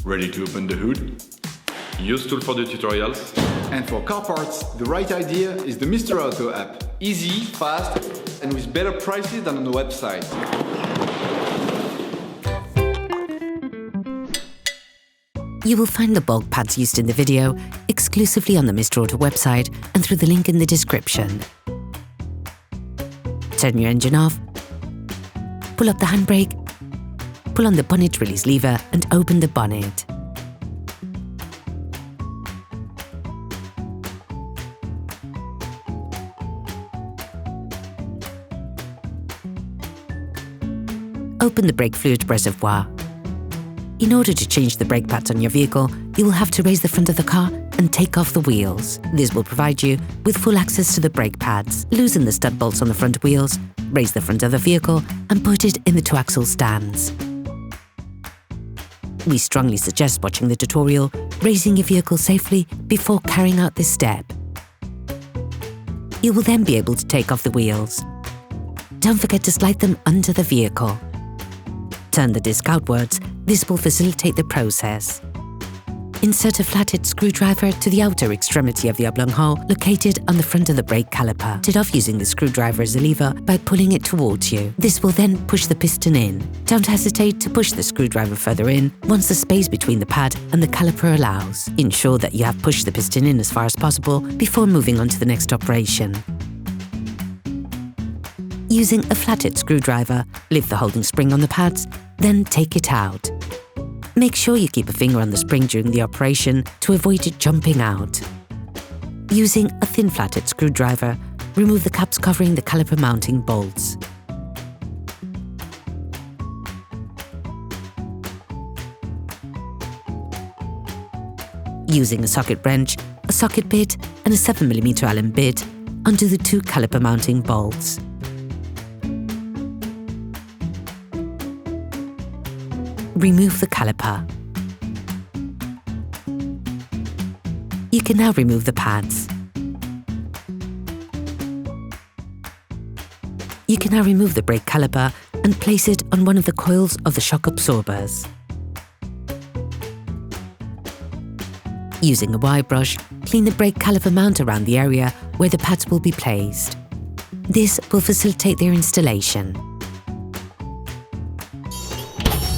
Ready to open the hood? UseTool for the tutorials. And for car parts, the right idea is the Mr. Auto app. Easy, fast, and with better prices than on the website. You will find the bulk pads used in the video exclusively on the Mr. Auto website and through the link in the description. Turn your engine off, pull up the handbrake, pull on the bonnet release lever and open the bonnet. Open the brake fluid reservoir. In order to change the brake pads on your vehicle, you will have to raise the front of the car and take off the wheels. This will provide you with full access to the brake pads. Loosen the stud bolts on the front wheels, raise the front of the vehicle and put it in the two-axle stands. We strongly suggest watching the tutorial, raising your vehicle safely before carrying out this step. You will then be able to take off the wheels. Don't forget to slide them under the vehicle. Turn the disc outwards, this will facilitate the process. Insert a flathead screwdriver to the outer extremity of the oblong hole located on the front of the brake caliper. Set it off using the screwdriver as a lever by pulling it towards you. This will then push the piston in. Don't hesitate to push the screwdriver further in once the space between the pad and the caliper allows. Ensure that you have pushed the piston in as far as possible before moving on to the next operation. Using a flathead screwdriver, lift the holding spring on the pads, then take it out. Make sure you keep a finger on the spring during the operation to avoid it jumping out. Using a thin flathead screwdriver, remove the caps covering the caliper mounting bolts. Using a socket wrench, a socket bit and a 7mm Allen bit, undo the two caliper mounting bolts. Remove the caliper. You can now remove the pads. You can now remove the brake caliper and place it on one of the coils of the shock absorbers. Using a wire brush, clean the brake caliper mount around the area where the pads will be placed. This will facilitate their installation.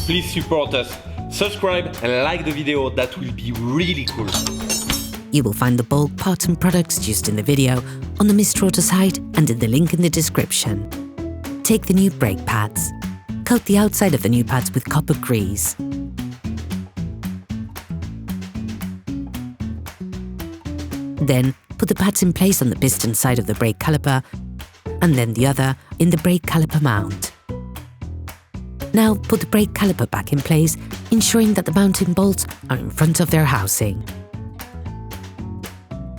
Please support us, subscribe and like the video, that will be really cool. You will find the bulk parts and products used in the video on the Mr. Auto site and in the link in the description. Take the new brake pads. Coat the outside of the new pads with copper grease. Then put the pads in place on the piston side of the brake caliper and then the other in the brake caliper mount. Now put the brake caliper back in place, ensuring that the mounting bolts are in front of their housing.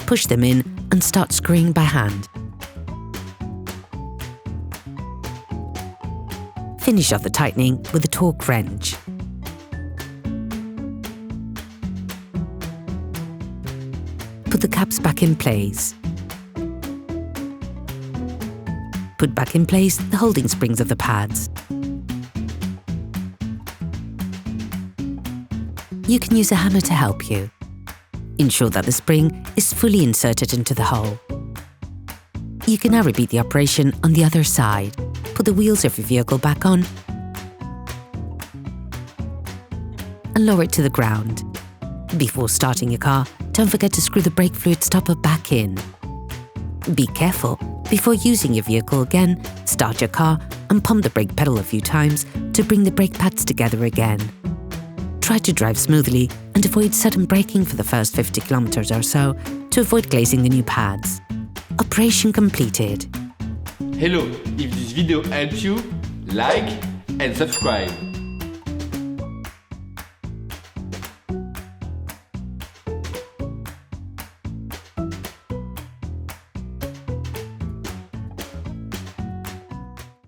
Push them in and start screwing by hand. Finish off the tightening with a torque wrench. Put the caps back in place. Put back in place the holding springs of the pads. You can use a hammer to help you. Ensure that the spring is fully inserted into the hole. You can now repeat the operation on the other side. Put the wheels of your vehicle back on and lower it to the ground. Before starting your car, don't forget to screw the brake fluid stopper back in. Be careful. Before using your vehicle again, start your car and pump the brake pedal a few times to bring the brake pads together again. Try to drive smoothly and avoid sudden braking for the first 50 kilometers or so to avoid glazing the new pads. Operation completed. Hello, if this video helped you, like and subscribe.